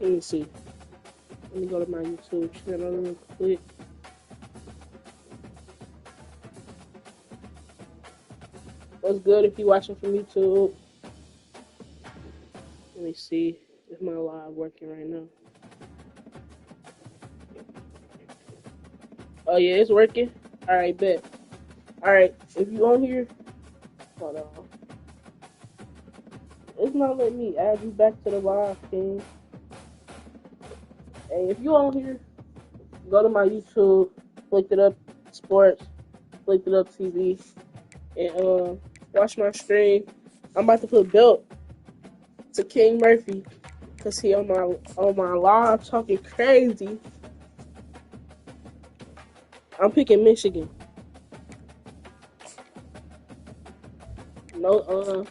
Let me see. Let me go to my YouTube channel real quick. What's good if you're watching from YouTube? Let me see if my live working right now. Oh yeah, it's working. All right, bet. All right, if you on here, hold on. It's not letting me add you back to the live, King. Hey, if you on here, go to my YouTube, click it up sports, click it up TV, and watch my stream. I'm about to put belt to King Murphy because he on my live talking crazy. I'm picking Michigan. No,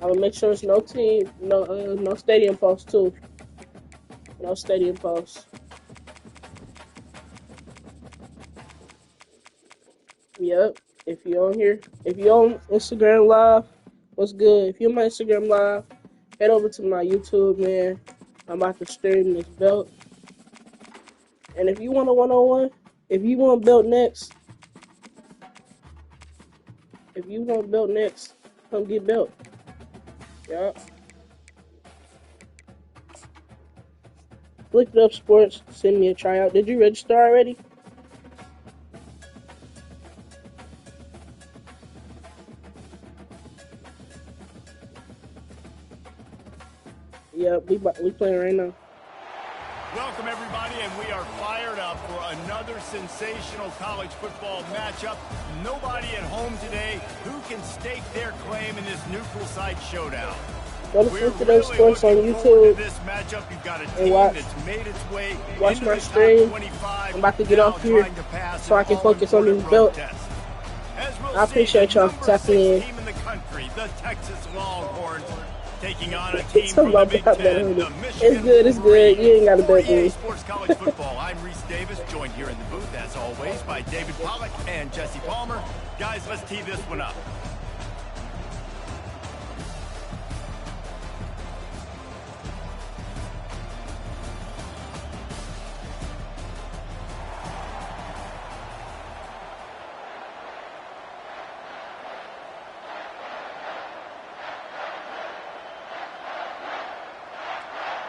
I will make sure it's no team, no stadium post too. No stadium post. Yep. If you're on here, if you're on Instagram Live, what's good? If you're on my Instagram Live, head over to my YouTube, man. I'm about to stream this belt. And if you want a one-on-one, if you want belt next, come get belt. Yep. Look it up, sports. Send me a tryout. Did you register already? Yep, we playing right now. Welcome, everybody, and we are fired up for another sensational college football matchup. Nobody at home today who can stake their claim in this neutral site showdown. Go to Look It Up Sports on YouTube this matchup. You've got a and team watch, that's made its way watch my stream. I'm about to get off here so I can focus on this belt. I appreciate y'all for tapping in. Team in the country, the Texas Longhorns, taking on a team from the Big Ten, the Michigan It's good. You ain't got to bet me. Sports College Football. I'm Reese Davis, joined here in the booth, as always, by David Pollack and Jesse Palmer. Guys, let's tee this one up.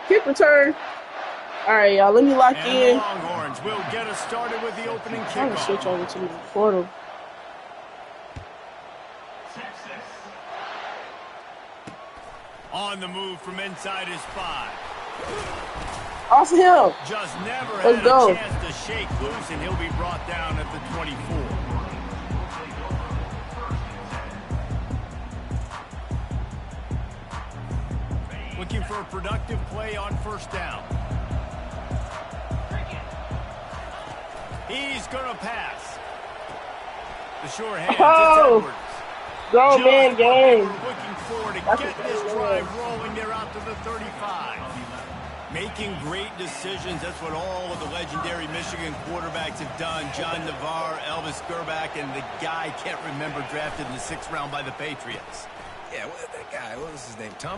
Kick return. All right, y'all. Let me lock in. Longhorns will get us started with the opening kickoff. I'm gonna switch over to the portal. On the move from inside his 5. Off him. Just never Let's had go. a chance to shake loose, and he'll be brought down at the 24. Looking for a productive play on first down. He's going to pass. The sure hands, Oh. it's Edwards. Go, man, game. We're looking forward to That's get a this good drive one. rolling there out to the 35. Making great decisions. That's what all of the legendary Michigan quarterbacks have done. John Navarre, Elvis Gerbach, and the guy can't remember drafted in the 6th round by the Patriots. Yeah, well, that guy, what was his name? Tom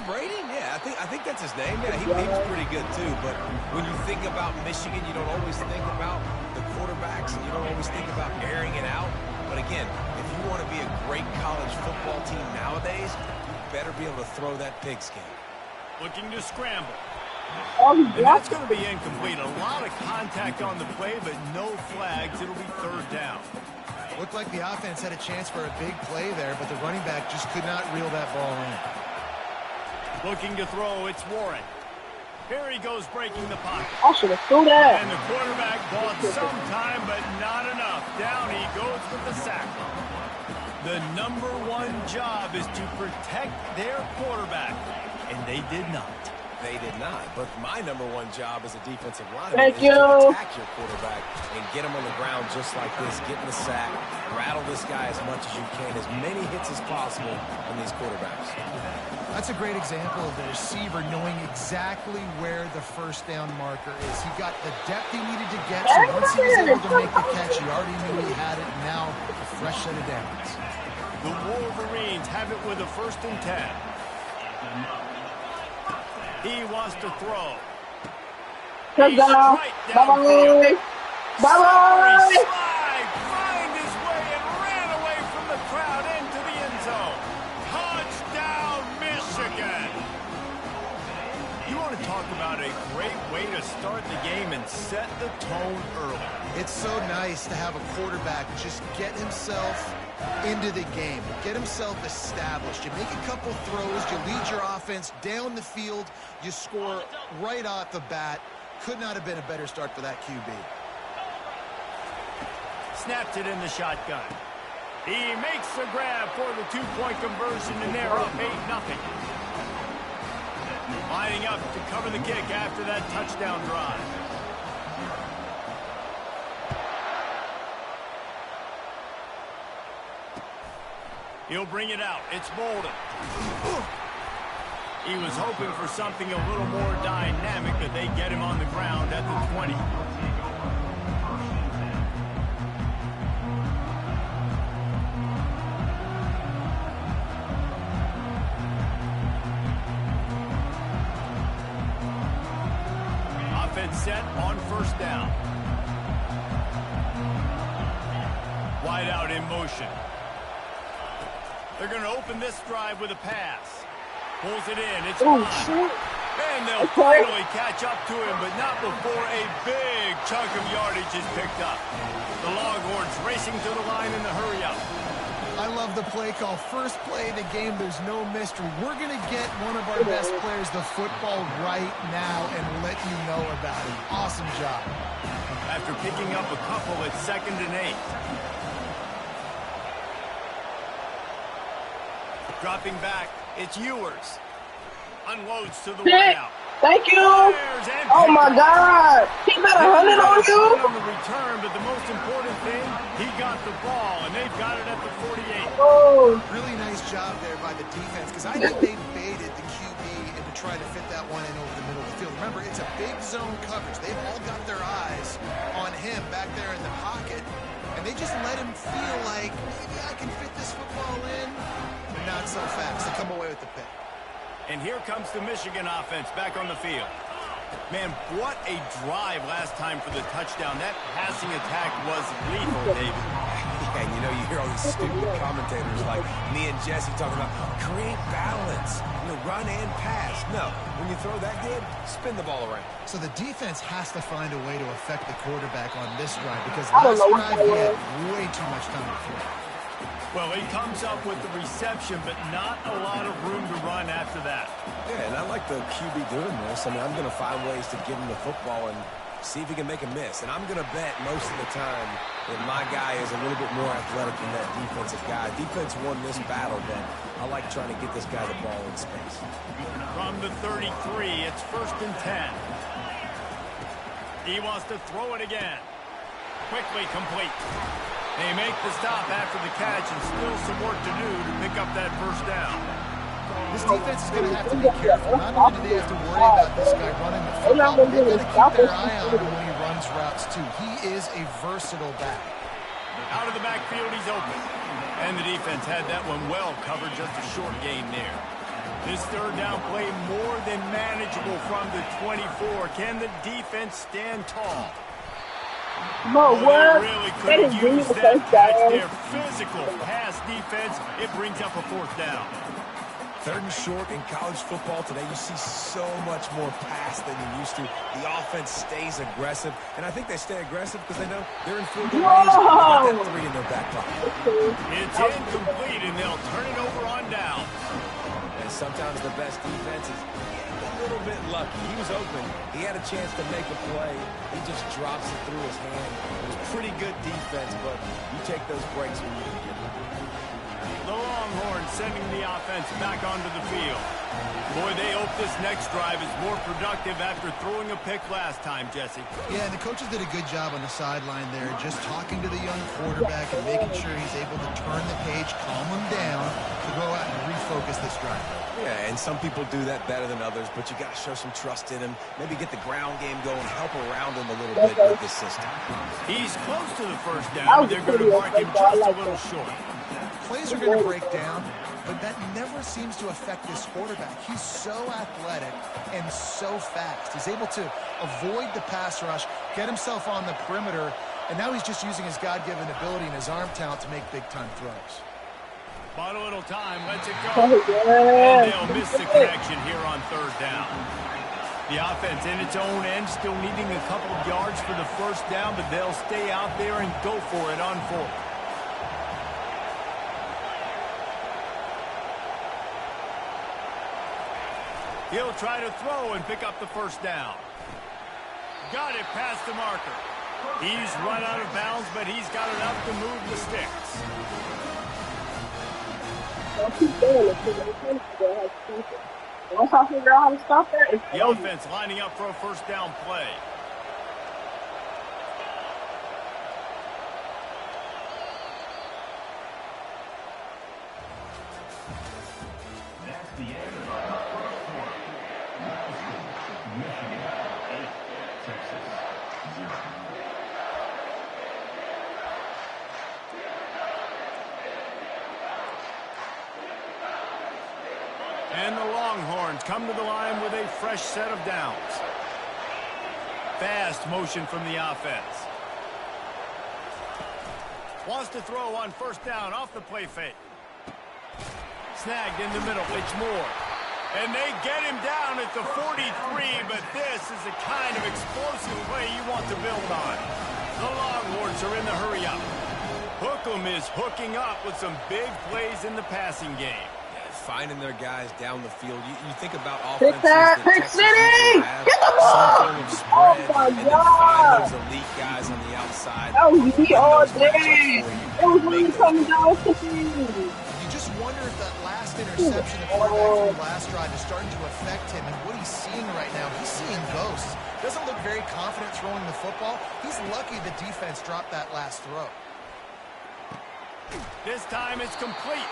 Brady? Yeah, I think that's his name. Yeah, he was pretty good too. But when you think about Michigan, you don't always think about the quarterbacks, and you don't always think about airing it out. But again, if you want to be a great college football team nowadays, you better be able to throw that pigskin. Looking to scramble. Oh, he And that's blocked going to be incomplete. A lot of contact on the play, but no flags. It'll be 3rd down. Looked like the offense had a chance for a big play there, but the running back just could not reel that ball in. Looking to throw, it's Warren. Here he goes, breaking the pocket. I should have threw that. And the quarterback bought some time, but not enough. Down he goes with the sack. The #1 job is to protect their quarterback, and they did not. They did not. But my #1 job as a defensive lineman Thank is you. to attack your quarterback and get him on the ground just like this, get in the sack, rattle this guy as much as you can, as many hits as possible on these quarterbacks. That's a great example of the receiver knowing exactly where the first down marker is. He got the depth he needed to get, so once he was able to make the catch, he already knew he had it, and now a fresh set of downs. The Wolverines have it with a 1st and 10. He wants to throw. Touchdown. Straight downfield. Bye-bye. Slippery Bye-bye. slide, find his way and ran away from the crowd into the end zone. Touchdown, Michigan. You want to talk about a great way to start the game and set the tone early. It's so nice to have a quarterback just get himself into the game, get himself established. You make a couple throws, you lead your offense down the field, you score right off the bat. Could not have been a better start for that QB. Snapped it in the shotgun. He makes the grab for the two-point conversion, and they're up 8-0. Lining up to cover the kick after that touchdown drive. He'll bring it out. It's Bolden. He was hoping for something a little more dynamic, but they get him on the ground at the 20. Offense set on first down. Wide out in motion. They're going to open this drive with a pass. Pulls it in. It's Oh, gone. shit. And they'll finally catch up to him, but not before a big chunk of yardage is picked up. The Longhorns racing to the line in the hurry-up. I love the play call. First play in the game, there's no mystery. We're going to get one of our best players the football right now and let you know about it. Awesome job. After picking up a couple at 2nd and 8. Dropping back, it's Ewers. Unloads to the Pick. wideout. Thank you. Fires and Oh, pick. my God. He got 100 on you? On the return, but the most important thing, he got the ball, and they've got it at the 48. Oh. Really nice job there by the defense because I think they baited the QB into trying to fit that one in over the middle of the field. Remember, it's a big zone coverage. They've all got their eyes on him back there in the pocket, and they just let him feel like, maybe I can fit this football in, but not so fast. They come away with the pick. And here comes the Michigan offense back on the field. Man, what a drive last time for the touchdown. That passing attack was lethal, David. Yeah, and you know, you hear all these stupid commentators like me and Jesse talking about create balance, run and pass. No, when you throw that good, spin the ball around. So the defense has to find a way to affect the quarterback on this drive because I don't last know what drive that he had was. way too much time to throw. Well, he comes up with the reception, but not a lot of room to run after that. Yeah, and I like the QB doing this. I mean, I'm going to find ways to give him the football and see if he can make a miss. And I'm going to bet most of the time that my guy is a little bit more athletic than that defensive guy. Defense won this battle, but I like trying to get this guy the ball in space. From the 33, it's 1st and 10. He wants to throw it again. Quickly complete. They make the stop after the catch and still some work to do to pick up that first down. This defense is going to have to be careful. Not only do they have to worry about this guy running the football, they've got to keep their eye on him when he runs routes too. He is a versatile back. Out of the backfield, he's open. And the defense had that one well covered, just a short gain there. This third down play more than manageable from the 24. Can the defense stand tall? No, what? Really That is could really use the that first catch down. there. Physical pass defense. It brings up a 4th down. 3rd and short in college football today, you see so much more pass than you used to. The offense stays aggressive, and I think they stay aggressive because they know they're in field goal range. They've got that 3 in their back pocket. It's incomplete, and they'll turn it over on down. And sometimes the best defense is a little bit lucky. He was open. He had a chance to make a play. He just drops it through his hand. It was pretty good defense, but you take those breaks when you can get them. The Longhorns sending the offense back onto the field. Boy, they hope this next drive is more productive after throwing a pick last time, Jesse. Yeah, and the coaches did a good job on the sideline there, just talking to the young quarterback and making sure he's able to turn the page, calm him down, to go out and refocus this drive. Yeah, and some people do that better than others, but you got to show some trust in him. Maybe get the ground game going, help around him a little bit with this system. He's close to the first down, but they're going to mark him just a little short. Plays are going to break down. but that never seems to affect this quarterback. He's so athletic and so fast. He's able to avoid the pass rush, get himself on the perimeter, and now he's just using his God-given ability and his arm talent to make big-time throws. Bought a little time, lets it go. And they'll miss the connection here on third down. The offense in its own end, still needing a couple of yards for the first down, but they'll stay out there and go for it on fourth. He'll try to throw and pick up the first down. Got it past the marker. He's run out of bounds, but he's got enough to move the sticks. Don't keep doing it. Once I figure out how to stop that, it's the offense lining up for a first down play. That's the end of our first quarter. Michigan 8, Texas 0. And the Longhorns come to the line with a fresh set of downs. Fast motion from the offense. Wants to throw on first down off the play fake. Snagged in the middle. It's Moore. And they get him down at the 43, but this is the kind of explosive play you want to build on. The Longhorns are in the hurry up. Hookem is hooking up with some big plays in the passing game. Finding their guys down the field. You think about offenses that Texas usually have some form of spread, and then find those elite guys on the outside. That was me all day. It was really coming down to me. You just wonder if that last interception, the quarterback from last drive, is starting to affect him and what he's seeing right now. He's seeing ghosts. Doesn't look very confident throwing the football. He's lucky the defense dropped that last throw. This time it's complete.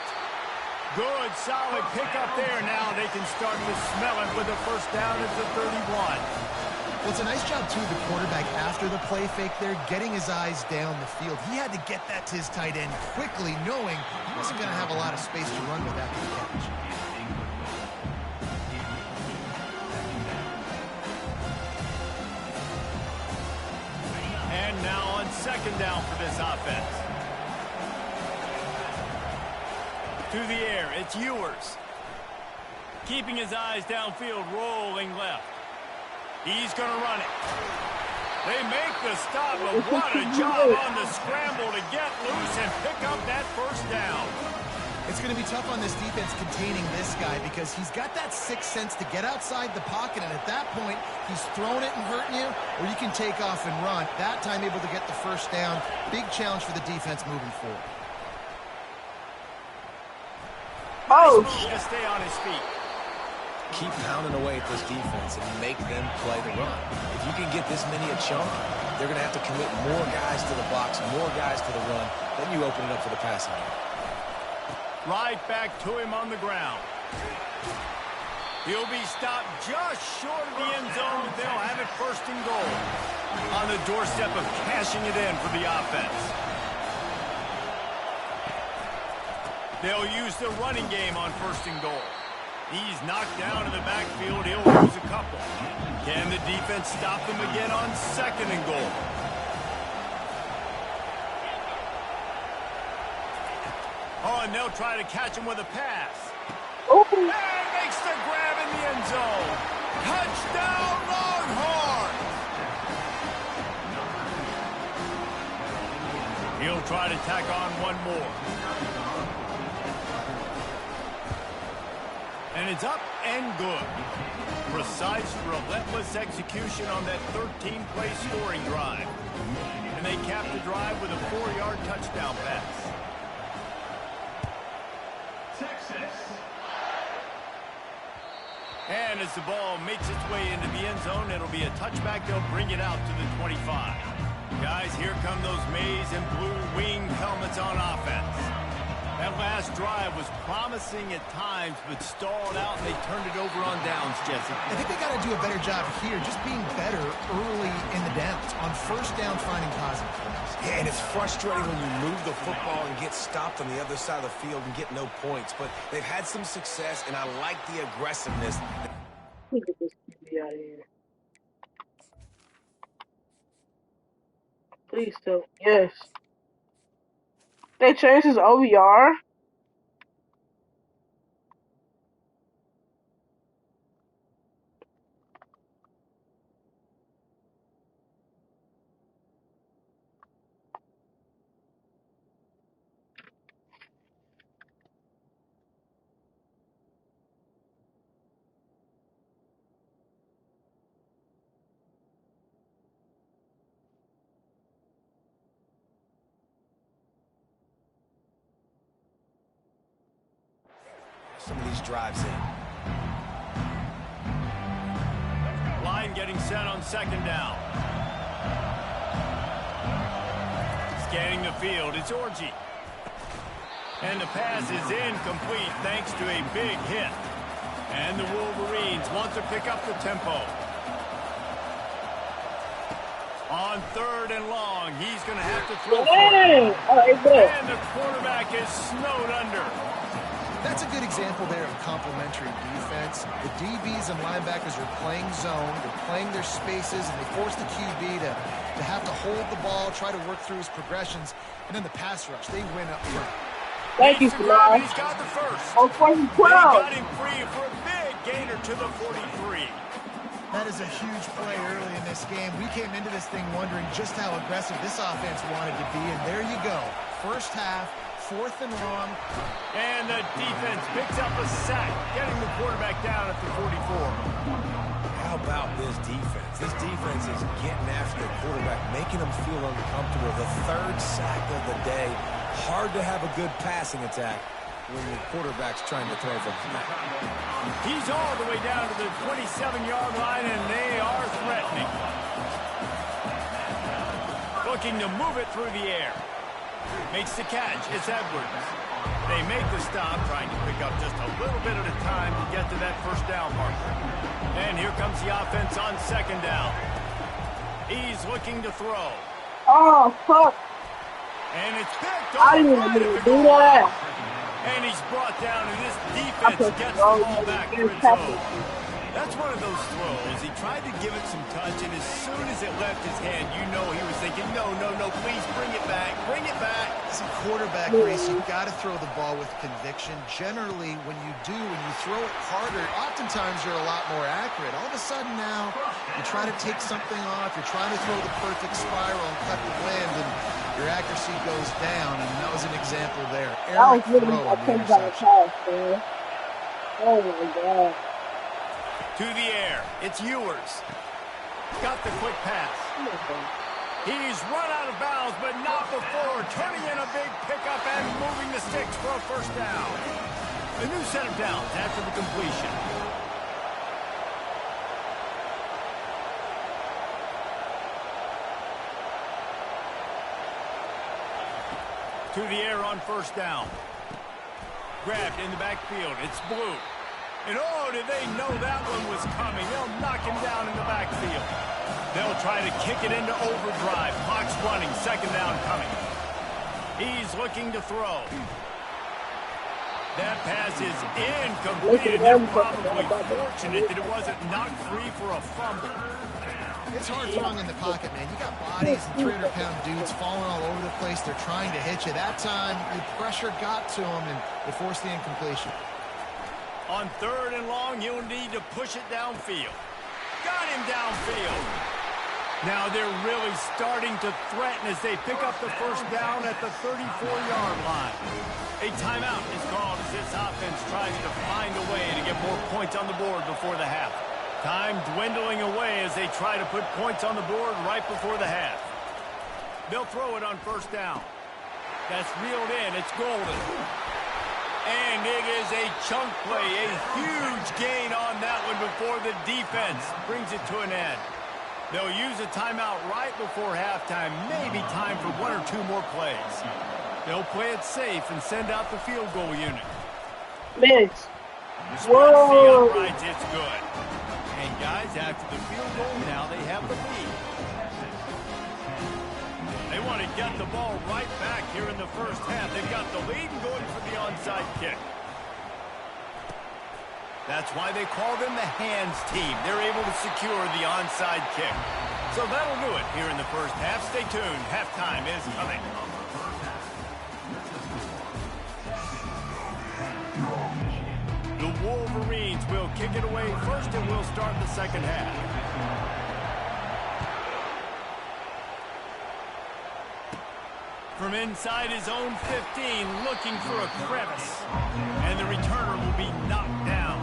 Good, solid pickup there. Now they can start to smell it with a first down at the 31. Well, it's a nice job, too, the quarterback after the play fake there, getting his eyes down the field. He had to get that to his tight end quickly, knowing he wasn't going to have a lot of space to run with after the catch. And now on second down for this offense. To the air, it's Ewers. Keeping his eyes downfield, rolling left. He's going to run it. They make the stop, but what a job on the scramble to get loose and pick up that first down. It's going to be tough on this defense containing this guy because he's got that sixth sense to get outside the pocket, and at that point, he's throwing it and hurting you, or you can take off and run. That time able to get the first down. Big challenge for the defense moving forward. Oh, to stay on his feet. Keep pounding away at this defense and make them play the run. If you can get this many a chunk, they're going to have to commit more guys to the box, more guys to the run. Then you open it up for the passing game. Right back to him on the ground. He'll be stopped just short of the end zone, but they'll have it first and goal. On the doorstep of cashing it in for the offense. They'll use the running game on first and goal. He's knocked down in the backfield. He'll lose a couple. Can the defense stop them again on second and goal? Oh, and they'll try to catch him with a pass. And makes the grab in the end zone. Touchdown, Longhorns! He'll try to tack on one more. And it's up and good. Precise, relentless execution on that 13-play scoring drive. And they cap the drive with a 4-yard touchdown pass. Texas. And as the ball makes its way into the end zone, it'll be a touchback. They'll bring it out to the 25. Guys, here come those maize and blue winged helmets on offense. That last drive was promising at times, but stalled out, and they turned it over on downs, Jesse. I think they got to do a better job here, just being better early in the downs. On first down, finding positive plays. Yeah, and it's frustrating when you move the football and get stopped on the other side of the field and get no points. But they've had some success, and I like the aggressiveness. Look at this TV out of here. Please tell. Yes. They changed his OVR. Some of these drives in. Line getting set on second down. Scanning the field, it's Orji. And the pass is incomplete thanks to a big hit. And the Wolverines want to pick up the tempo. On third and long, he's going to have to throw for it. And the quarterback is snowed under. That's a good example there of complementary defense. The DBs and linebackers are playing zone, they're playing their spaces, and they force the QB to have to hold the ball, try to work through his progressions, and then the pass rush, they win up front. Thank you, Salah. He's got the first. On 12. He got him free for a big gainer to the 43. That is a huge play early in this game. We came into this thing wondering just how aggressive this offense wanted to be, and there you go. First half, fourth and long. And the defense picks up a sack, getting the quarterback down at the 44. How about this defense? This defense is getting after the quarterback, making him feel uncomfortable. The third sack of the day. Hard to have a good passing attack when the quarterback's trying to throw the snap. He's all the way down to the 27-yard line, and they are threatening. Looking to move it through the air. Makes the catch. It's Edwards. They make the stop, trying to pick up just a little bit at a time to get to that first down marker. And here comes the offense on second down. He's looking to throw. Oh, fuck. And it's picked I off didn't right even at the do goal that. line. And he's brought down, and this defense gets the ball back for its own. That's one of those throws. He tried to give it some touch, and as soon as it left his hand, you know he was thinking, no, please bring it back, bring it back. As a quarterback race, you've got to throw the ball with conviction. Generally, when you throw it harder, oftentimes you're a lot more accurate. All of a sudden now, you try to take something off, you're trying to throw the perfect spiral and cut the wind, and your accuracy goes down, and that was an example there. That was really a $10 pass, man. Oh, my God. To the air, it's Ewers. Got the quick pass. He's run out of bounds, but not before turning in a big pickup and moving the sticks for a first down. A new set of downs after the completion. To the air on first down. Grabbed in the backfield. It's Blue. And oh, did they know that one was coming. They'll knock him down in the backfield. They'll try to kick it into overdrive. Clock's running. Second down coming. He's looking to throw. That pass is incomplete. They're probably fortunate that it wasn't knocked free for a fumble. It's hard throwing in the pocket, man. You got bodies and 300-pound dudes falling all over the place. They're trying to hit you. That time, the pressure got to them, and they forced the incompletion. On third and long, you'll need to push it downfield. Got him downfield. Now they're really starting to threaten as they pick up the first down at the 34-yard line. A timeout is called as this offense tries to find a way to get more points on the board before the half. Time dwindling away as they try to put points on the board right before the half. They'll throw it on first down. That's reeled in. It's Golden. And it is a chunk play, a huge gain on that one before the defense brings it to an end. They'll use a timeout right before halftime, maybe time for one or two more plays. They'll play it safe and send out the field goal unit. Miss. Whoa. Uprights, it's good. And guys, after the field goal, now they have the lead. They want to get the ball right back here in the first half. They've got the lead and going for the onside kick. That's why they call them the hands team. They're able to secure the onside kick. So that'll do it here in the first half. Stay tuned. Halftime is coming. The Wolverines will kick it away first, and we'll start the second half. From inside his own 15, looking for a crevice. And the returner will be knocked down.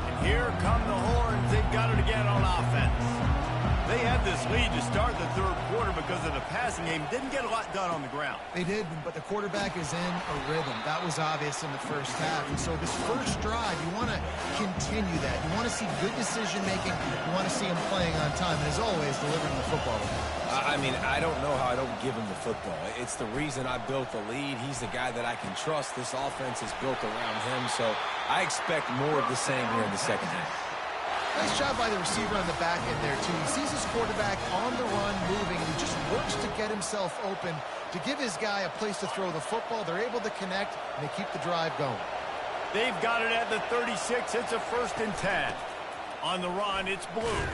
And here come the Horns. They've got it again on offense. They had this lead to start the third quarter because of the passing game. Didn't get a lot done on the ground. They did, but the quarterback is in a rhythm. That was obvious in the first half. And so this first drive, you want to continue that. You want to see good decision-making. You want to see him playing on time. And as always, delivering the football. I mean, I don't know how I don't give him the football. It's the reason I built the lead. He's the guy that I can trust. This offense is built around him. So I expect more of the same here in the second half. Nice job by the receiver on the back end there, too. He sees his quarterback on the run moving, and he just works to get himself open to give his guy a place to throw the football. They're able to connect, and they keep the drive going. They've got it at the 36. It's a 1st and 10. On the run, it's Blue.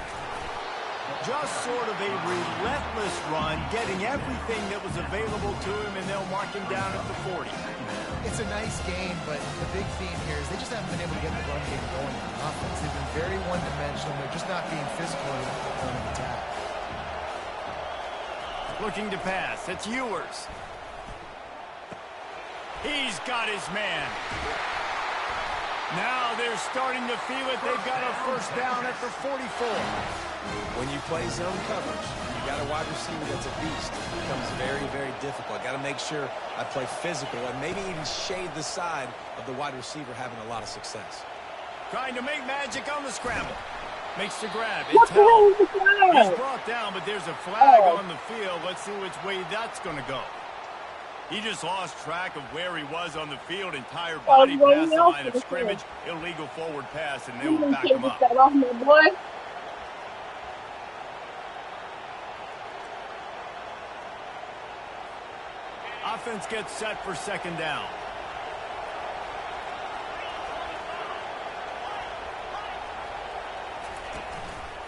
Just sort of a relentless run, getting everything that was available to him, and they'll mark him down at the 40. It's a nice game, but the big theme here is they just haven't been able to get the run game going on offense. They've been very one-dimensional. They're just not being physical in the point of attack. Looking to pass. It's Ewers. He's got his man. Now they're starting to feel it. They've got a 1st down at the 44. When you play zone coverage, you got a wide receiver that's a beast. It becomes very, very difficult. Got to make sure I play physical and maybe even shade the side of the wide receiver having a lot of success. Trying to make magic on the scramble. Makes the grab. It's held. He's brought down, but there's a flag on the field. Let's see which way that's going to go. He just lost track of where he was on the field. Entire body past the line of scrimmage. Illegal forward pass, and they will back him up. Offense gets set for 2nd down.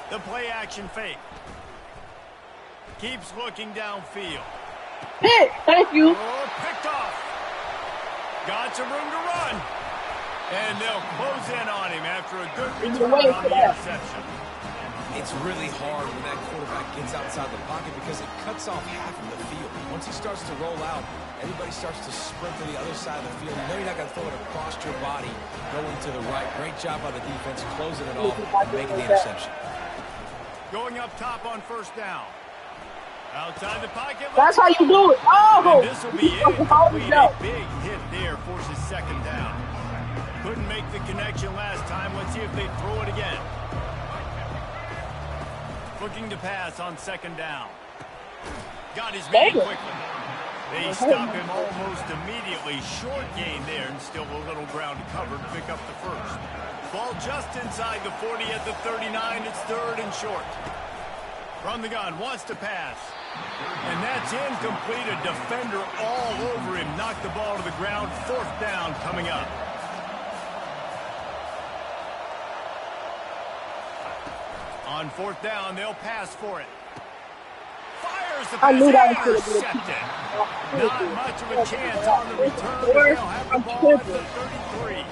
The play action fake. Keeps looking downfield. Hit! Thank you. Oh, picked off. Got some room to run. And they'll close in on him after a good return on the interception. It's really hard when that quarterback gets outside the pocket because it cuts off half of the field. Once he starts to roll out, everybody starts to sprint to the other side of the field. You know you're not going to throw it across your body going to the right. Great job by the defense closing it off and making the interception. Going up top on 1st down. Outside the pocket. That's how you do it. Oh! This will be incomplete. A big hit there forces 2nd down. Couldn't make the connection last time. Let's see if they throw it again. Looking to pass on 2nd down. Got his man quickly. They stop him almost immediately. Short gain there, and still a little ground to cover to pick up the 1st. Ball just inside the 40 at the 39. It's 3rd and short. From the gun, wants to pass. And that's incomplete. A defender all over him. Knocked the ball to the ground. 4th down coming up. On 4th down, they'll pass for it. Fires the pass. Intercepted. Not much of a chance on the return. They'll have the ball at the 33.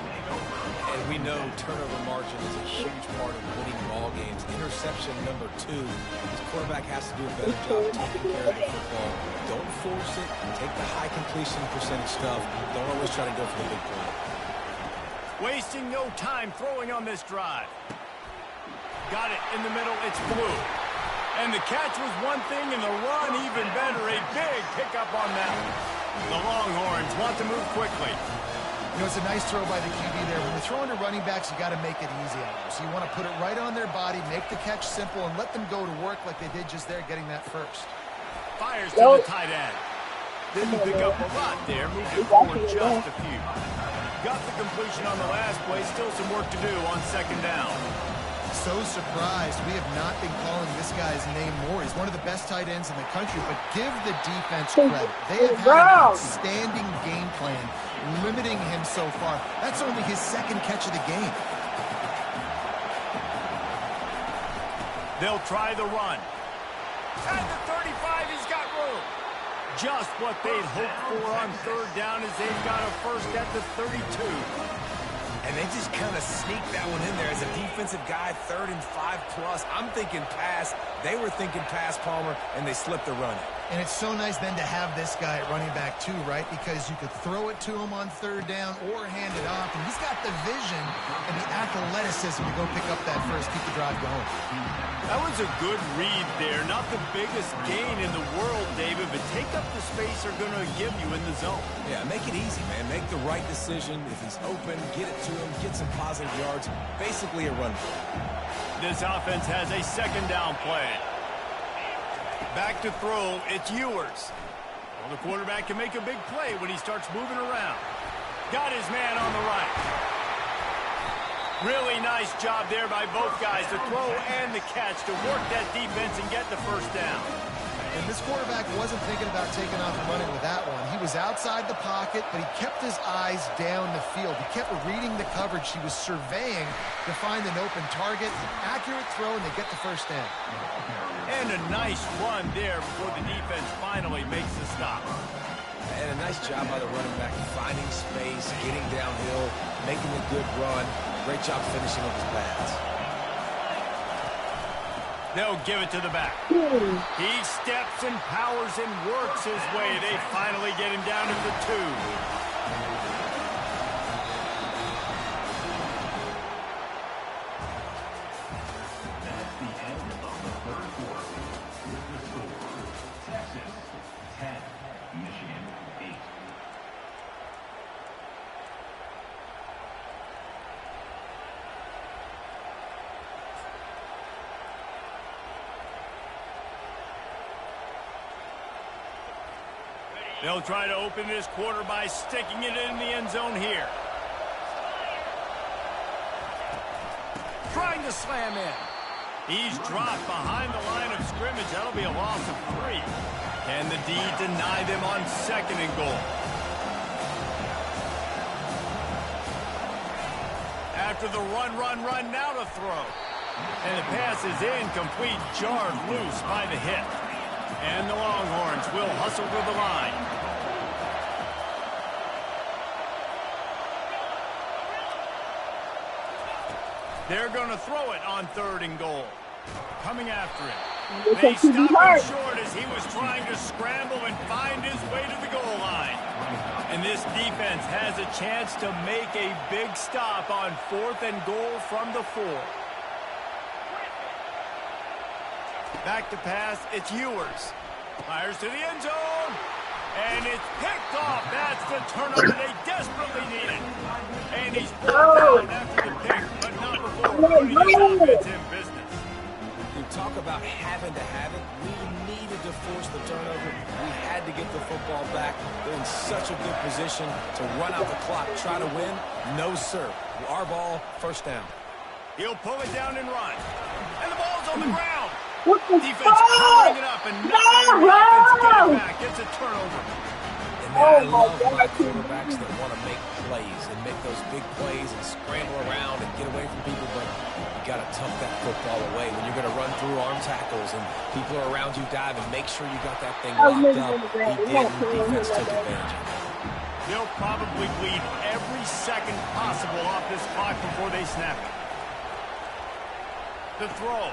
And we know turnover margin is a huge part of winning ball games. Interception number 2. This quarterback has to do a better job taking care of the football. Don't force it. Take the high completion percentage stuff. Don't always try to go for the big play. Wasting no time throwing on this drive. Got it in the middle. It's Blue. And the catch was one thing, and the run even better. A big pickup on that one. The Longhorns want to move quickly. You know, it's a nice throw by the QB there. When you're throwing to running backs, you got to make it easy on them. So you want to put it right on their body, make the catch simple, and let them go to work like they did just there, getting that first. Fires to the tight end. Didn't pick up a lot there. Moved it forward just a few. Got the completion on the last play. Still some work to do on second down. So surprised we have not been calling this guy's name more. He's one of the best tight ends in the country, but give the defense credit. They have had an outstanding game plan, limiting him so far. That's only his second catch of the game. They'll try the run. At the 35, he's got room. Just what they'd hoped for on third down as they've got a first at the 32. And they just kind of sneaked that one in there as a defensive guy, 3rd and 5+. I'm thinking pass. They were thinking pass, Palmer, and they slipped the run. And it's so nice then to have this guy at running back too, right? Because you could throw it to him on third down or hand it off. And he's got the vision and the athleticism to go pick up that first, keep the drive going. That was a good read there. Not the biggest gain in the world, David, but take up the space they're going to give you in the zone. Yeah, make it easy, man. Make the right decision. If he's open, get it to him, get some positive yards. Basically a run play. This offense has a second down play. Back to throw, it's Ewers. Well, the quarterback can make a big play when he starts moving around. Got his man on the right. Really nice job there by both guys, the throw and the catch, to work that defense and get the first down. And this quarterback wasn't thinking about taking off and running with that one. He was outside the pocket, but he kept his eyes down the field. He kept reading the coverage. He was surveying to find an open target. Accurate throw, and they get the first down. And a nice run there before the defense finally makes the stop. And a nice job by the running back, finding space, getting downhill, making a good run. Great job finishing with his pads. They'll give it to the back. He steps and powers and works his way. They finally get him down to the 2. That's the end of the third quarter. With the score, Texas 10, Michigan 8. They'll try to open this quarter by sticking it in the end zone here. Trying to slam in. He's dropped behind the line of scrimmage. That'll be a loss of 3. Can the D deny them on 2nd and goal? After the run, now to throw. And the pass is incomplete, jarred loose by the hit. And the Longhorns will hustle to the line. They're going to throw it on 3rd and goal. Coming after it. They stopped him short as he was trying to scramble and find his way to the goal line. And this defense has a chance to make a big stop on 4th and goal from the 4. Back to pass, it's Ewers. Fires to the end zone. And it's picked off. That's the turnover they desperately needed. And he's brought down after the pick, but not before putting the offense in business. You talk about having to have it. We needed to force the turnover. We had to get the football back. They're in such a good position to run out the clock, try to win. No, sir. Our ball, first down. He'll pull it down and run. And the ball's on the ground. What the Defense fuck? covering it up and not letting the offense get it back. It's a turnover. And man, I love my quarterbacks that want to make plays and make those big plays and scramble around and get away from people, but you got to tuck that football away when you're going to run through arm tackles and people are around you diving. Make sure you got that thing locked up. He did, and the defense took advantage of it. They'll probably bleed every second possible off this clock before they snap it. The throw.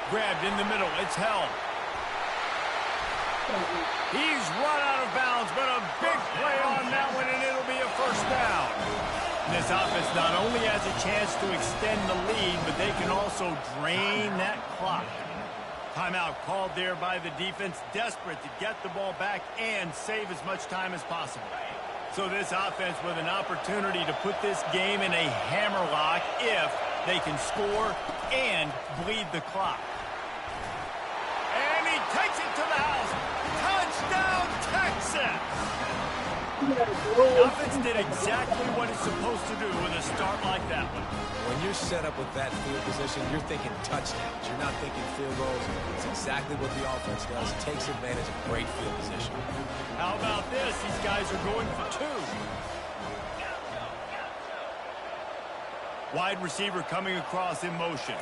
Grabbed in the middle. It's held. He's run out of bounds, but a big play on that one, and it'll be a first down. This offense not only has a chance to extend the lead, but they can also drain that clock. Timeout called there by the defense, desperate to get the ball back and save as much time as possible. So this offense with an opportunity to put this game in a hammerlock if they can score and bleed the clock. And he takes it to the house. Touchdown, Texas! The offense did exactly what it's supposed to do with a start like that one. When you're set up with that field position, you're thinking touchdowns. You're not thinking field goals. It's exactly what the offense does. It takes advantage of great field position. How about this? These guys are going for two. Wide receiver coming across in motion.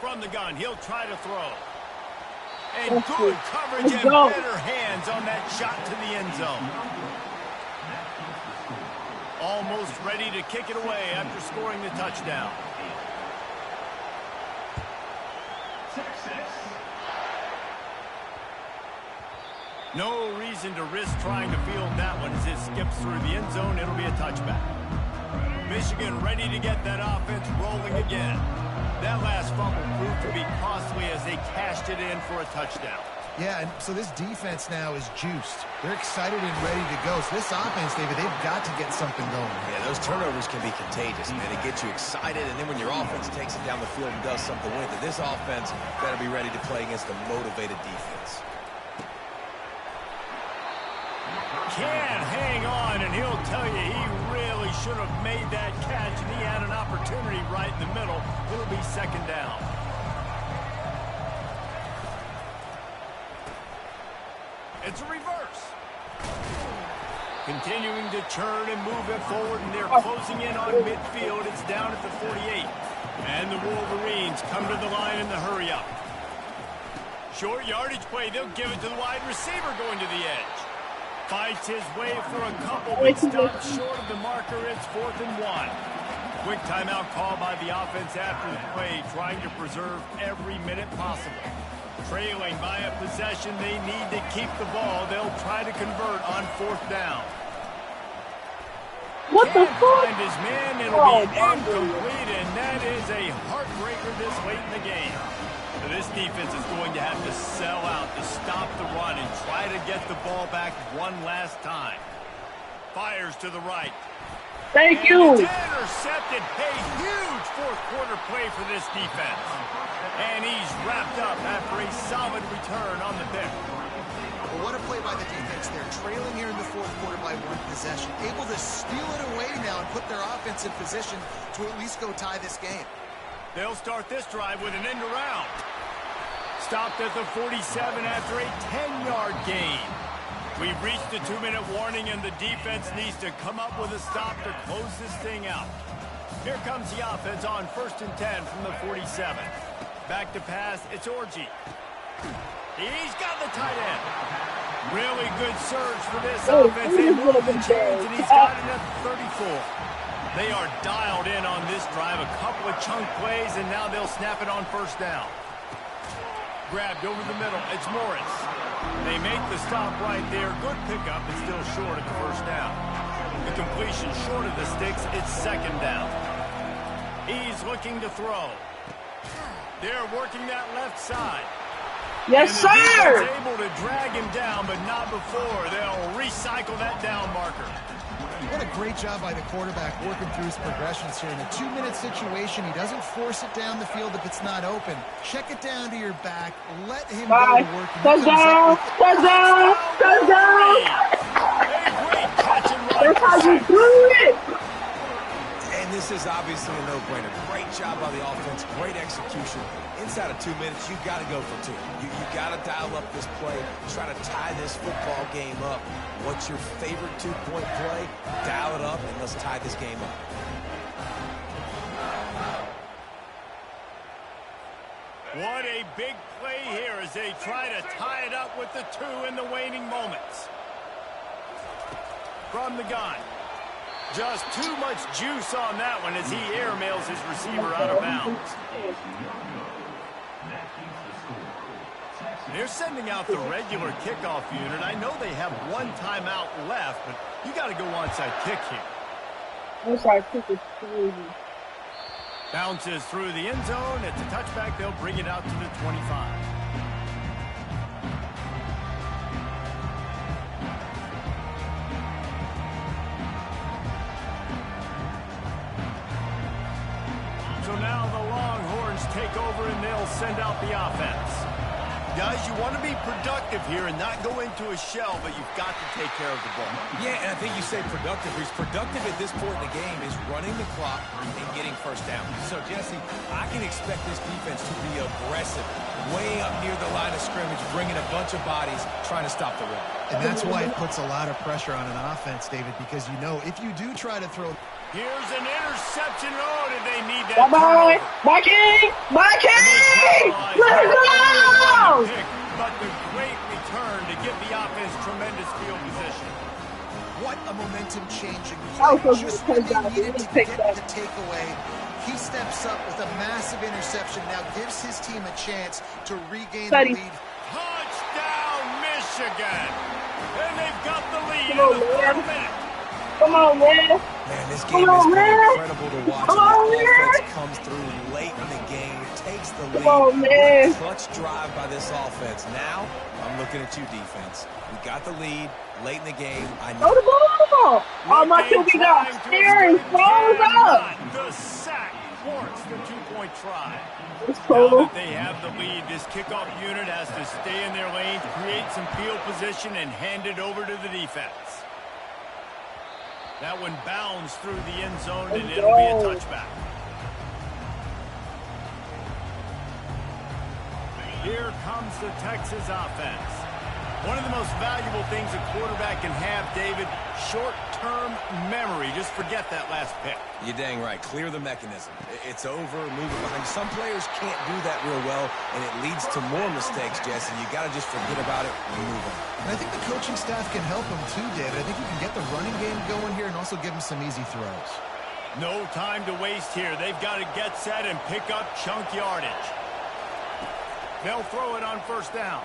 From the gun, he'll try to throw. And good coverage and better hands on that shot to the end zone. Almost ready to kick it away after scoring the touchdown. No reason to risk trying to field that one as it skips through the end zone. It'll be a touchback. Michigan ready to get that offense rolling again. That last fumble proved to be costly as they cashed it in for a touchdown. Yeah, and so this defense now is juiced. They're excited and ready to go. So this offense, David, they've got to get something going. Yeah, those turnovers can be contagious, man. It gets you excited, and then when your offense takes it down the field and does something with it, this offense got to be ready to play against a motivated defense. Can hang on, and he'll tell you he really should have made that catch, and he had an opportunity right in the middle. It'll be second down. It's a reverse. Continuing to churn and move it forward, and they're closing in on midfield. It's down at the 48. And the Wolverines come to the line in the hurry up. Short yardage play. They'll give it to the wide receiver going to the edge. Fights his way for a couple, but stops short of the marker. It's 4th and 1. Quick timeout call by the offense after the play, trying to preserve every minute possible. Trailing by a possession, they need to keep the ball. They'll try to convert on 4th down. What the fuck? Find his man, it'll be incomplete, and that is a heartbreaker this late in the game. So this defense is going to have to sell out to stop the run and try to get the ball back one last time. Fires to the right. Thank you. It's intercepted. A huge fourth-quarter play for this defense. And he's wrapped up after a solid return on the pick. Well, what a play by the defense. They're trailing here in the fourth quarter by one possession. Able to steal it away now and put their offense in position to at least go tie this game. They'll start this drive with an end around. Stopped at the 47 after a 10-yard gain. We've reached the 2-minute warning, and the defense needs to come up with a stop to close this thing out. Here comes the offense on 1st and 10 from the 47. Back to pass, it's Orji. He's got the tight end. Really good surge for this offense. They move the chains, and he's got it at the 34. They are dialed in on this drive. A couple of chunk plays, and now they'll snap it on 1st down. Grabbed over the middle. It's Morris. They make the stop right there. Good pickup, but still short of the 1st down. The completion short of the sticks. It's 2nd down. He's looking to throw. They're working that left side. Yes, sir. Able to drag him down, but not before. They'll recycle that down marker. What a great job by the quarterback working through his progressions here. In a 2-minute situation, he doesn't force it down the field if it's not open. Check it down to your back. Let him go to work. Touchdown! Touchdown! Touchdown! Great catch and run. That's how you do it! And this is obviously a no-brainer. Great job by the offense. Great execution. Inside of 2 minutes, you got to go for 2. You got to dial up this play. Try to tie this football game up. What's your favorite 2-point play? Dial it up, and let's tie this game up. What a big play here as they try to tie it up with the 2 in the waning moments. From the gun. Just too much juice on that one as he airmails his receiver out of bounds. They're sending out the regular kickoff unit. I know they have one timeout left, but you got to go onside kick here. Onside kick is crazy. Bounces through the end zone. It's a touchback. They'll bring it out to the 25. take over, and they'll send out the offense. Guys, you want to be productive here and not go into a shell, but you've got to take care of the ball. Yeah, and I think you say productive. He's productive at this point in the game is running the clock and getting first down. So, Jesse, I can expect this defense to be aggressive, way up near the line of scrimmage, bringing a bunch of bodies, trying to stop the run. And that's why it puts a lot of pressure on an offense, David, because you know if you do try to throw... Here's an interception. Oh, did they need that? Bye-bye. Bye, King. Bye, King. Let's go. But the great return to give the offense tremendous field position. What a momentum-changing Oh, play. so Just good. when they needed to Take get that. the takeaway, he steps up with a massive interception, now gives his team a chance to regain Study. the lead. Touchdown, Michigan. And they've got the lead Come on, in the third man. minute. Come on, man. Man, this game Come has on, been man. incredible to watch. Come And on, the offense man. comes through late in the game, takes the lead. Come on, man. Clutch drive by this offense. Now, I'm looking at you, defense. We got the lead late in the game. I Throw know. the ball. Oh, my QB got scared. Throws up. The sack warrants the two-point try. It's Now cool. that they have the lead, this kickoff unit has to stay in their lane, create some field position, and hand it over to the defense. That one bounds through the end zone, and it'll be a touchback. Here comes the Texas offense. One of the most valuable things a quarterback can have, David, short-term memory. Just forget that last pick. You're dang right. Clear the mechanism. It's over, move it behind. Some players can't do that real well, and it leads to more mistakes, Jesse. You got to just forget about it and move on. And I think the coaching staff can help him too, David. I think you can get the running game going here and also give him some easy throws. No time to waste here. They've got to get set and pick up chunk yardage. They'll throw it on first down.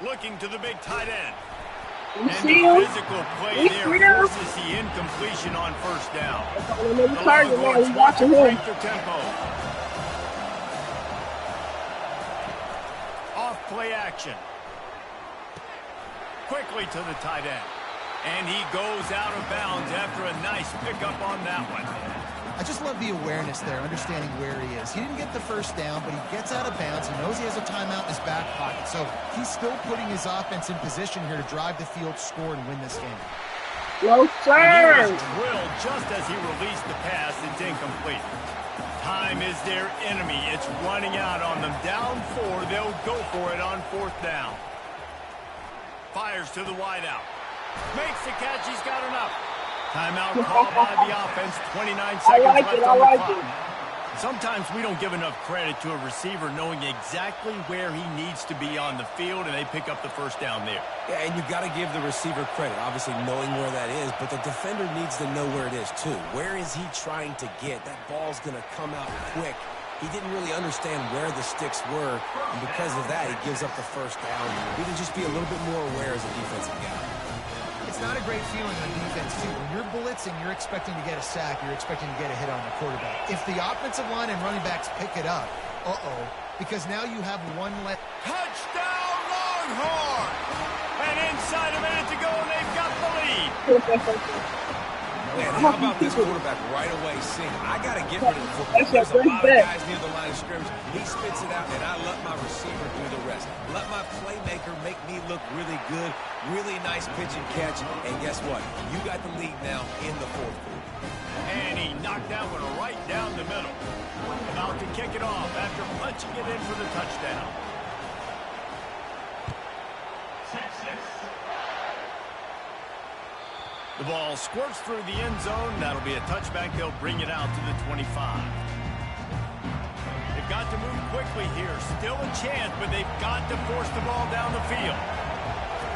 Looking to the big tight end. And the physical play there forces the incompletion on first down. The Longhorns want to break the tempo. Off play action. Quickly to the tight end. And he goes out of bounds after a nice pickup on that one. I just love the awareness there, understanding where he is. He didn't get the first down, but he gets out of bounds. He knows he has a timeout in his back pocket. So he's still putting his offense in position here to drive the field, score, and win this game. No, sir. He was drilled just as he released the pass. It's incomplete. Time is their enemy. It's running out on them. Down 4. They'll go for it on fourth down. Fires to the wideout. Makes the catch. He's got enough. Timeout called by the offense. 29 seconds left on the clock. Sometimes we don't give enough credit to a receiver knowing exactly where he needs to be on the field, and they pick up the first down there. Yeah, and you got to give the receiver credit, obviously knowing where that is, but the defender needs to know where it is too. Where is he trying to get? That ball's going to come out quick. He didn't really understand where the sticks were, and because of that, he gives up the first down. He can just be a little bit more aware as a defensive guy. It's not a great feeling on defense, too. When you're blitzing, you're expecting to get a sack. You're expecting to get a hit on the quarterback. If the offensive line and running backs pick it up, because now you have one less. Touchdown, Longhorn! And inside a minute to go, and they've got the lead. Man, how about this quarterback right away seeing, I got to get rid of the football. There's a lot of guys near the line of scrimmage. He spits it out, and I let my receiver do the rest. Let my playmaker make me look really good. Really nice pitch and catch. And guess what? You got the lead now in the fourth quarter. And he knocked that one right down the middle. About to kick it off after punching it in for the touchdown. Texas. The ball squirts through the end zone. That'll be a touchback. They'll bring it out to the 25. They've got to move quickly here. Still a chance, but they've got to force the ball down the field.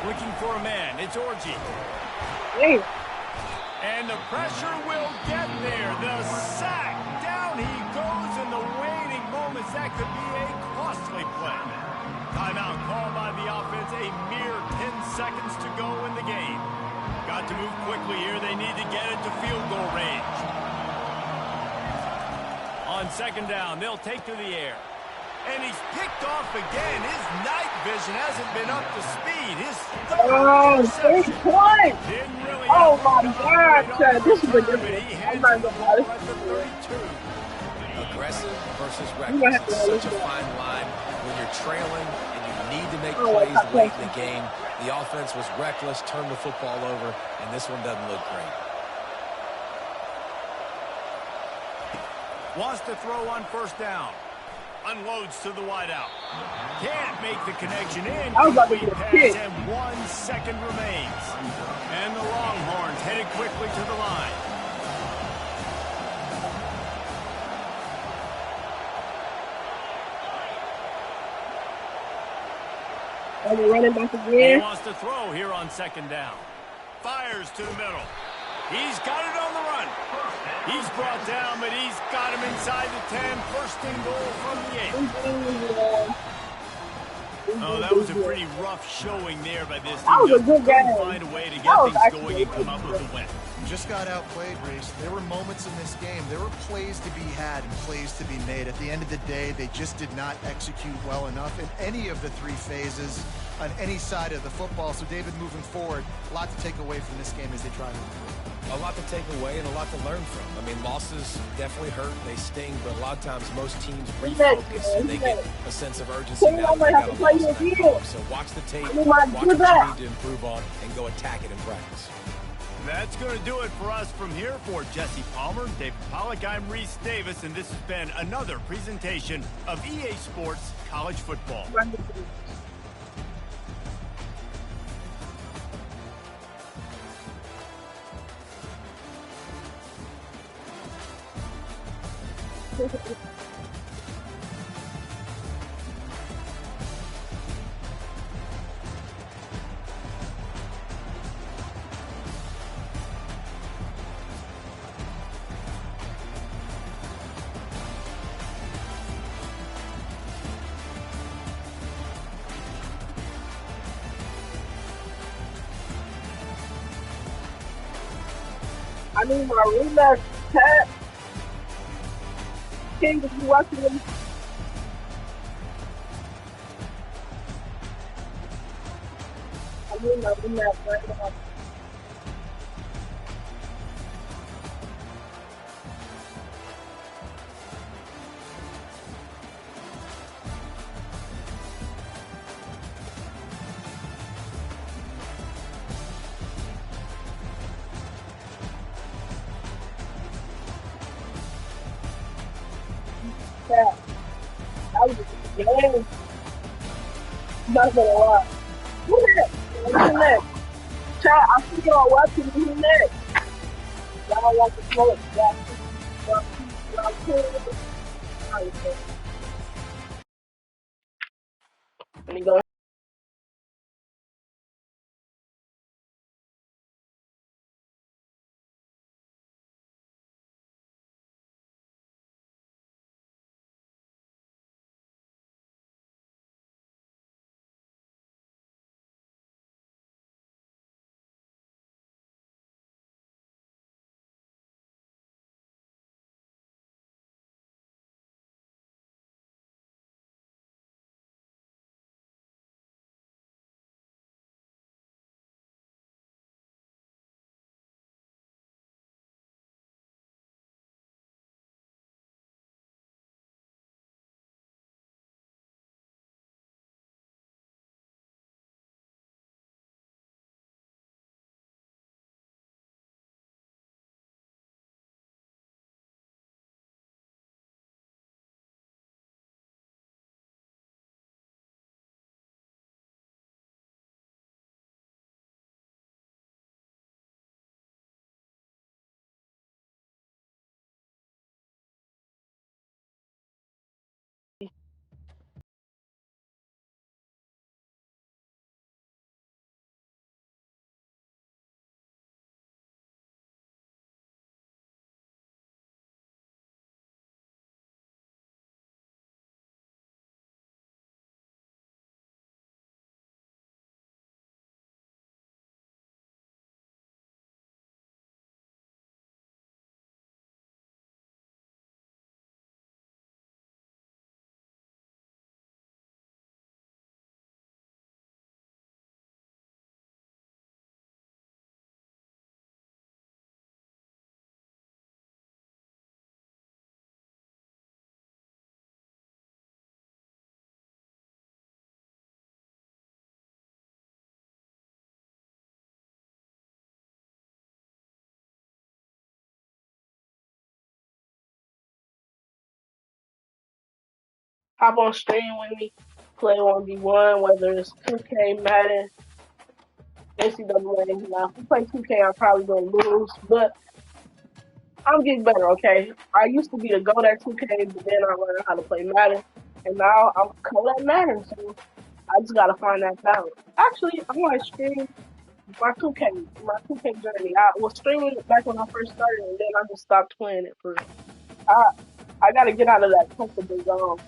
Looking for a man. It's Orji. Hey. And the pressure will get there. The sack. Down he goes in the waning moments. That could be a costly play. Timeout called by the offense. A mere 10 seconds to go in the game. Got to move quickly here. They need to get it to field goal range. On second down, they'll take to the air. And he's picked off again. His night vision hasn't been up to speed. His third interception. Didn't really Oh, my God, Chad. This is a good one. I'm not going to lie. at the 32. A aggressive versus You might reckless. have to It's look such a at fine line when you're trailing and you need to make Oh, plays like late in the game. The offense was reckless, turned the football over, and this one doesn't look great. Wants to throw on first down. Unloads to the wideout. Can't make the connection in. I was about to Complete get a pass, kick. and 1 second remains. And the Longhorns headed quickly to the line. Are we running back He again? wants to throw here on second down. Fires to the middle. He's got it on the run. He's brought down, but he's got him inside the 10. First and goal from the 8. Oh, that was a pretty rough showing there by this team. That was a Just good couldn't game. find a way to That get was things actually going and come up with a win. Just got outplayed, Reese. There were moments in this game. There were plays to be had and plays to be made. At the end of the day, they just did not execute well enough in any of the three phases on any side of the football. So, David, moving forward, a lot to take away from this game as they try to improve. A lot to take away and a lot to learn from. I mean, losses definitely hurt, they sting, but a lot of times most teams refocus and they get a sense of urgency now that they got a loss in that club. So watch the tape, watch what you need to improve on, and go attack it in practice. That's going to do it for us from here. For Jesse Palmer, David Pollack, I'm Reese Davis, and this has been another presentation of EA Sports College Football. I need my rematch, Pat. King, if you watching this, I need my rematch right now. Pat, that was a game. I'm not gonna lie. Who next? Who next? Chat, I see y'all watching. Who next? Y'all want to smoke? Y'all cool? Let me go. hop on stream with me, play 1v1, whether it's 2K, Madden, NCAA. Now, if we play 2K, I'm probably gonna lose, but I'm getting better. Okay, I used to be the goat at 2K, but then I learned how to play Madden, and now I'm cool at Madden. So I just gotta find that balance. Actually, I want to stream my 2K journey. I was streaming it back when I first started, and then I just stopped playing it for. I I gotta get out of that comfortable zone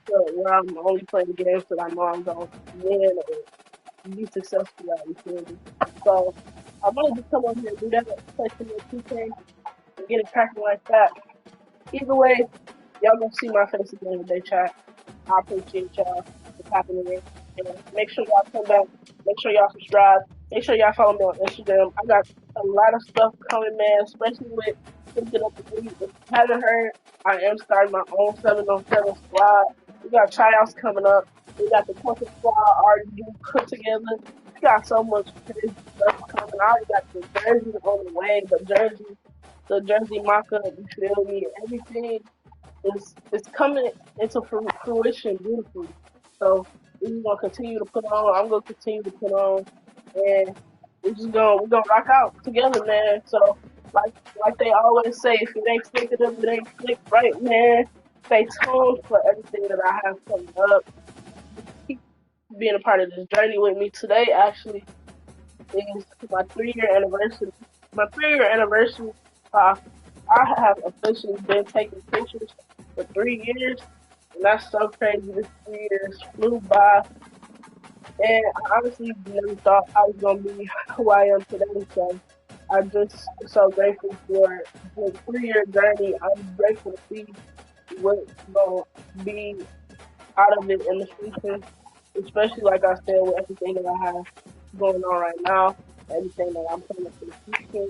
where I'm only playing games that I know I'm gonna win or be successful at. You feel me? So I might just come over here and do that, play some more 2K, and get it cracking like that. Either way, y'all gonna see my face again today, chat. I appreciate y'all for tapping in. And make sure y'all come back. Make sure y'all subscribe. Make sure y'all follow me on Instagram. I got a lot of stuff coming, man, especially with Thinking Up the League. If you haven't heard, I am starting my own 7-on-7 squad. We got tryouts coming up. We got the corporate squad already being put together. We got so much crazy stuff coming. I already got the jerseys on the way, the jersey mock-up, you feel me? Everything is coming into fruition beautifully. So we're gonna continue to put on. I'm gonna continue to put on, and we're gonna rock out together, man. So like they always say, if it ain't flicked up, it ain't flicked right, man. Stay tuned for everything that I have coming up. Keep being a part of this journey with me today. Actually, is my 3-year anniversary. My 3-year anniversary. Uh, I have officially been taking pictures for 3 years, and that's so crazy. This 3 years flew by, and I honestly never thought I was gonna be who I am today. So I'm just so grateful for the 3-year journey. I'm grateful to see what's gonna be out of it in the future, especially like I said with everything that I have going on right now, everything that I'm planning for the future.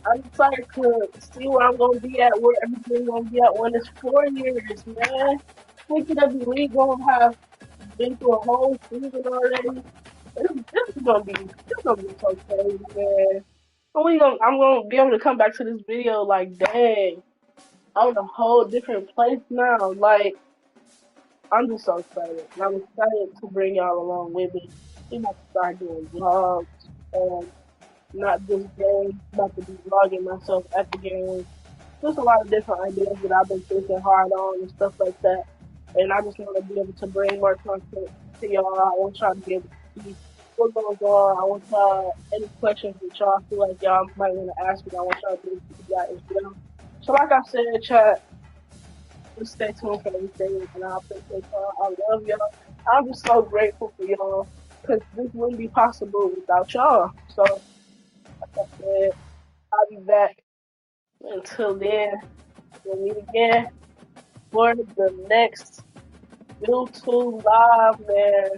I'm excited to see where I'm gonna be at, where everything's gonna be at when it's 4 years, man. Thinking of the league gonna have been through a whole season already. This is gonna be so crazy, man. I'm gonna be able to come back to this video like, dang, I'm in a whole different place now. Like, I'm just so excited. And I'm excited to bring y'all along with me. We about to start doing vlogs and not just games. About to be vlogging myself at the game. There's a lot of different ideas that I've been thinking hard on and stuff like that. And I just want to be able to bring more content to y'all. I want y'all to be able to see what goes on. I want y'all, any questions that y'all feel like y'all might want to ask me, I want y'all to be able to do that as well. So like I said, chat, just stay tuned for everything. And I appreciate y'all. I love y'all. I'm just so grateful for y'all because this wouldn't be possible without y'all. So like I said, I'll be back. Until then, we'll meet again for the next YouTube live, man.